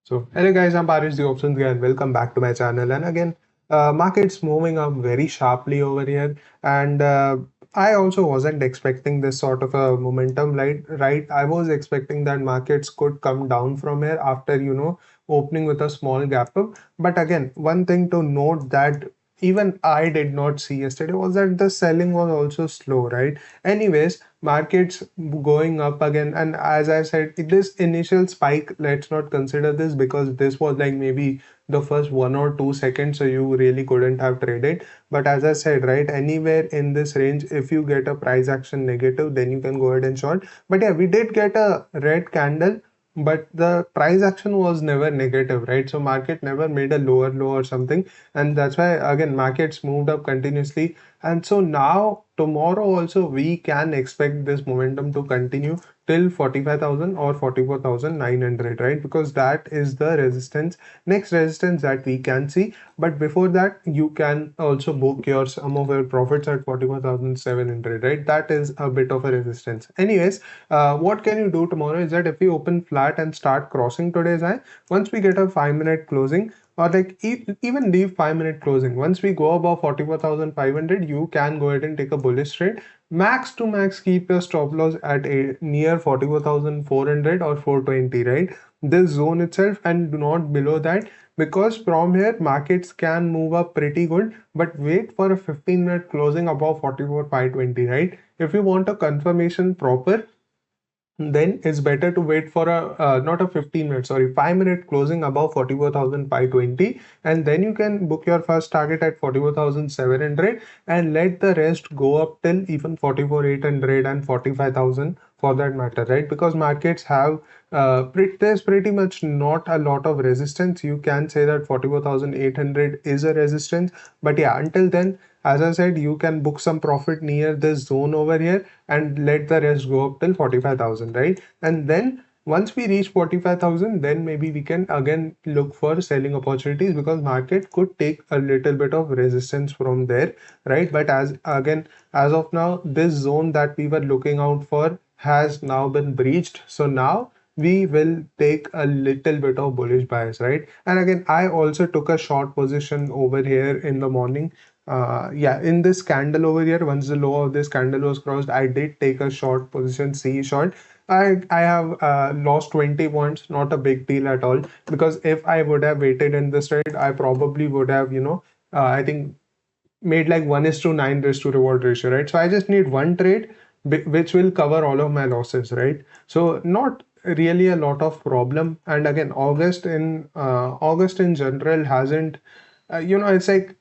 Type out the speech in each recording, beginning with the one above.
So, hello guys, I'm Paris, the options guy, and welcome back to my channel. And again, market's moving up very sharply over here, and I also wasn't expecting this sort of a momentum, right? I was expecting that markets could come down from here after opening with a small gap up. But again, one thing to note that even I did not see yesterday was that the selling was also slow, right? Anyways, markets going up again, and as I said, this initial spike, let's not consider this because this was like maybe the first 1 or 2 seconds, so you really couldn't have traded. But as I said, right, anywhere in this range, if you get a price action negative, then you can go ahead and short. But yeah, we did get a red candle, but the price action was never negative, right? So market never made a lower low or something, and that's why again markets moved up continuously. And so now tomorrow also we can expect this momentum to continue till 45,000 or 44,900, right? Because that is the next resistance that we can see. But before that, you can also book your some of your profits at 44,700, right? That is a bit of a resistance. Anyways, what can you do tomorrow is that if you open flat and start crossing today's high, once we get a 5-minute closing, or like even leave 5-minute closing, once we go above 44,500, you can go ahead and take a bullish trade. Max to max, keep your stop loss at a near 44,400 or 420, right? This zone itself, and do not below that, because from here markets can move up pretty good. But wait for a 15-minute closing above 44,520, right? If you want a confirmation proper, then it's better to wait for a not a 15-minute, sorry, 5-minute closing above 44,520, and then you can book your first target at 44,700 and let the rest go up till even 44,800 and 45,000 for that matter, right? Because markets have there's pretty much not a lot of resistance. You can say that 44,800 is a resistance, but yeah, until then, as I said, you can book some profit near this zone over here and let the rest go up till 45,000, right? And then once we reach 45,000, then maybe we can again look for selling opportunities, because market could take a little bit of resistance from there, right? But as of now, this zone that we were looking out for has now been breached. So now we will take a little bit of bullish bias, right? And again, I also took a short position over here in the morning. Yeah, in this candle over here, once the low of this candle was crossed, I did take a short position, C short. I have lost 20 points, not a big deal at all, because if I would have waited in this trade, I probably would have, I think made like 1:9 risk to reward ratio, right? So I just need one trade which will cover all of my losses, right? So not really a lot of problem. And again, August in general hasn't it's like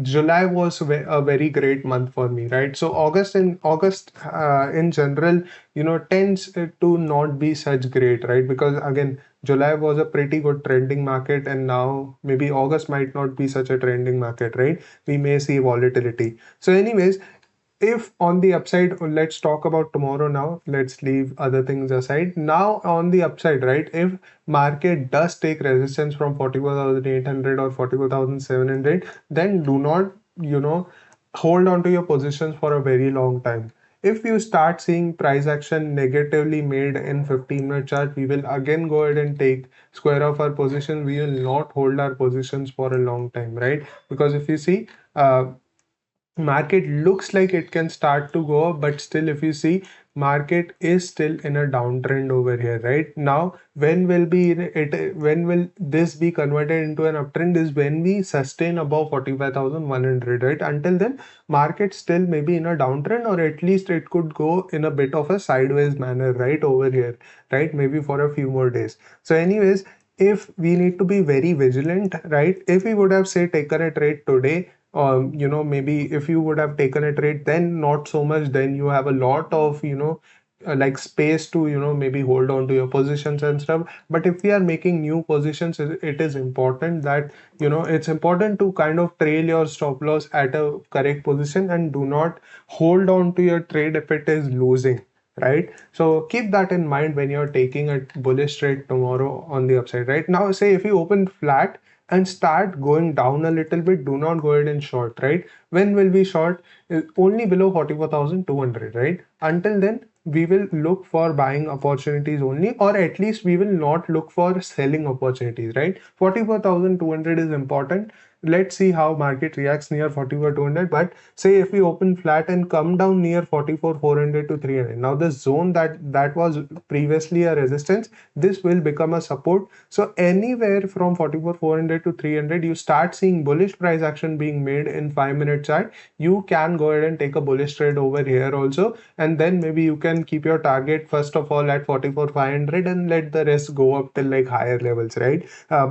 July was a very great month for me, right? So August in general, tends to not be such great, right? Because again, July was a pretty good trending market, and now maybe August might not be such a trending market, right? We may see volatility. So anyways, if on the upside, let's talk about tomorrow now. Let's leave other things aside. Now on the upside, right? If market does take resistance from 44,800 or 44,700, then do not, hold on to your positions for a very long time. If you start seeing price action negatively made in 15-minute chart, we will again go ahead and take square off our position. We will not hold our positions for a long time, right? Because if you see, market looks like it can start to go up, but still if you see, market is still in a downtrend over here right now. When will this be converted into an uptrend is when we sustain above 45,100, right? Until then, market still may be in a downtrend, or at least it could go in a bit of a sideways manner right over here, right? Maybe for a few more days. So anyways, if we need to be very vigilant, right? If we would have say taken a trade today, maybe if you would have taken a trade, then not so much, then you have a lot of like space to maybe hold on to your positions and stuff. But if we are making new positions, it is important that it's important to kind of trail your stop loss at a correct position, and do not hold on to your trade if it is losing, right? So keep that in mind when you're taking a bullish trade tomorrow on the upside. Right now, say if you open flat, and start going down a little bit, do not go ahead and short, right? When will we short? Only below 44,200, right? Until then, we will look for buying opportunities only, or at least we will not look for selling opportunities, right? 44,200 is important. Let's see how market reacts near 44,200. But say if we open flat and come down near 44,400 to 300, now the zone that was previously a resistance, this will become a support. So anywhere from 44,400 to 300, you start seeing bullish price action being made in 5-minute chart. You can go ahead and take a bullish trade over here also, and then maybe you can keep your target first of all at 44,500 and let the rest go up till like higher levels, right?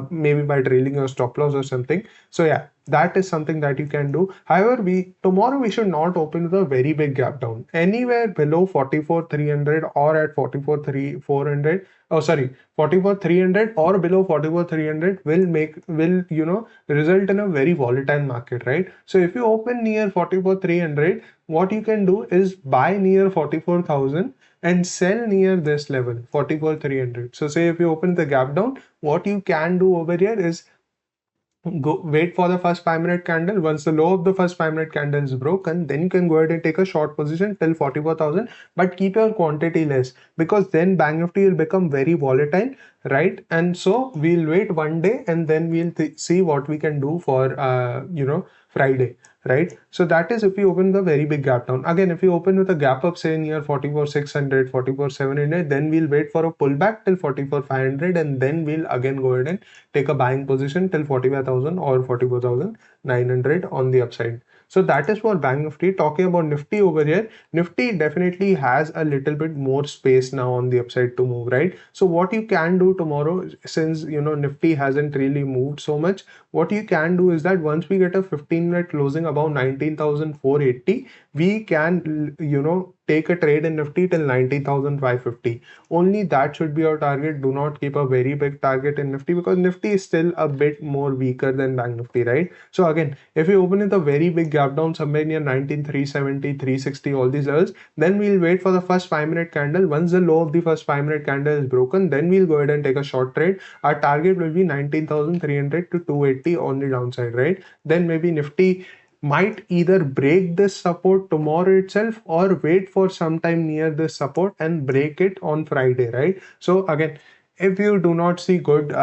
Maybe by trailing your stop loss or something. So yeah, that is something that you can do. However, we tomorrow we should not open with a very big gap down. Anywhere below 44,300 or at 44,400. Oh, sorry, 44,300 or below 44,300 will result in a very volatile market, right? So if you open near 44,300, what you can do is buy near 44,000 and sell near this level 44,300. So say if you open the gap down, what you can do over here is go wait for the first 5-minute candle. Once the low of the first 5-minute candle is broken, then you can go ahead and take a short position till 44,000, but keep your quantity less, because then Bank Nifty will become very volatile, right? And so we'll wait one day and then we'll see what we can do for Friday, right? So that is if we open the very big gap down. Again, if you open with a gap up say near 44,600, 44,700, then we'll wait for a pullback till 44,500, and then we'll again go ahead and take a buying position till 45,000 or 44,900 on the upside. So that is for Bank Nifty. Talking about Nifty over here, Nifty definitely has a little bit more space now on the upside to move, right? So what you can do tomorrow, since Nifty hasn't really moved so much, what you can do is that once we get a 15-minute closing above 19,480, we can take a trade in Nifty till 19,550. Only that should be our target. Do not keep a very big target in Nifty, because Nifty is still a bit more weaker than Bank Nifty, right? So again, if you open with a very big gap down somewhere near 19,370, 360, all these levels, then we'll wait for the first 5-minute candle. Once the low of the first 5-minute candle is broken, then we'll go ahead and take a short trade. Our target will be 19,300 to 280 on the downside, right? Then maybe Nifty might either break this support tomorrow itself or wait for some time near this support and break it on Friday, right? So again, if you do not see good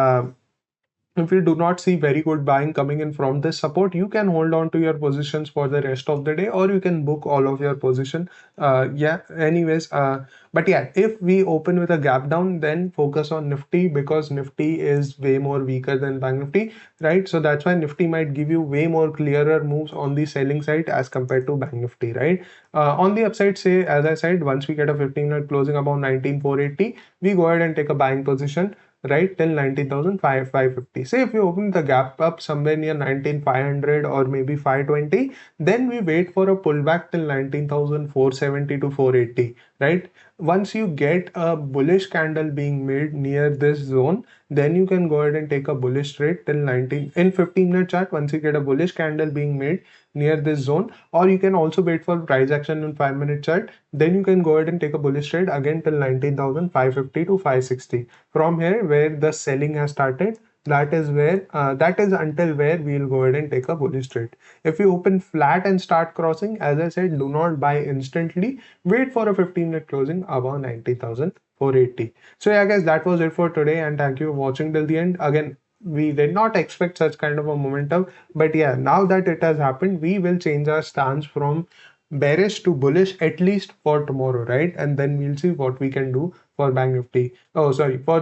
if you do not see very good buying coming in from this support, you can hold on to your positions for the rest of the day, or you can book all of your position. Yeah, anyways, but yeah, if we open with a gap down, then focus on Nifty, because Nifty is way more weaker than Bank Nifty, right? So that's why Nifty might give you way more clearer moves on the selling side as compared to Bank Nifty, right? On the upside, say, as I said, once we get a 15-minute closing about 19,480, we go ahead and take a buying position, right, till 19,550. Say if you open the gap up somewhere near 19,500 or maybe 520, then we wait for a pullback till 19,470 to 480, right? Once you get a bullish candle being made near this zone, then you can go ahead and take a bullish trade till 19 in 15-minute chart. Once you get a bullish candle being made near this zone, or you can also wait for price action in 5-minute chart, then you can go ahead and take a bullish trade again till 19,550 to 560. From here, where the selling has started, that is until where we'll go ahead and take a bullish trade. If you open flat and start crossing, as I said, do not buy instantly. Wait for a 15-minute closing above 19,480. So yeah, guys, that was it for today, and thank you for watching till the end. Again, we did not expect such kind of a momentum, but yeah, now that it has happened, we will change our stance from bearish to bullish, at least for tomorrow, right? And then we'll see what we can do for Bank Nifty. Oh, sorry, for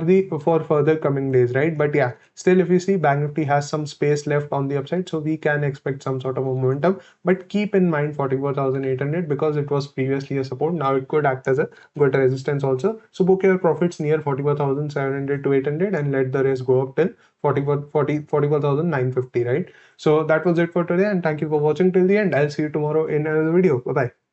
further coming days, right? But yeah, still, if you see, Bank Nifty has some space left on the upside, so we can expect some sort of a momentum. But keep in mind 44,800, because it was previously a support. Now it could act as a good resistance also. So book your profits near 44,700 to 800 and let the rest go up till 44,950, right? So that was it for today, and thank you for watching till the end. I'll see you tomorrow in another video. Bye bye.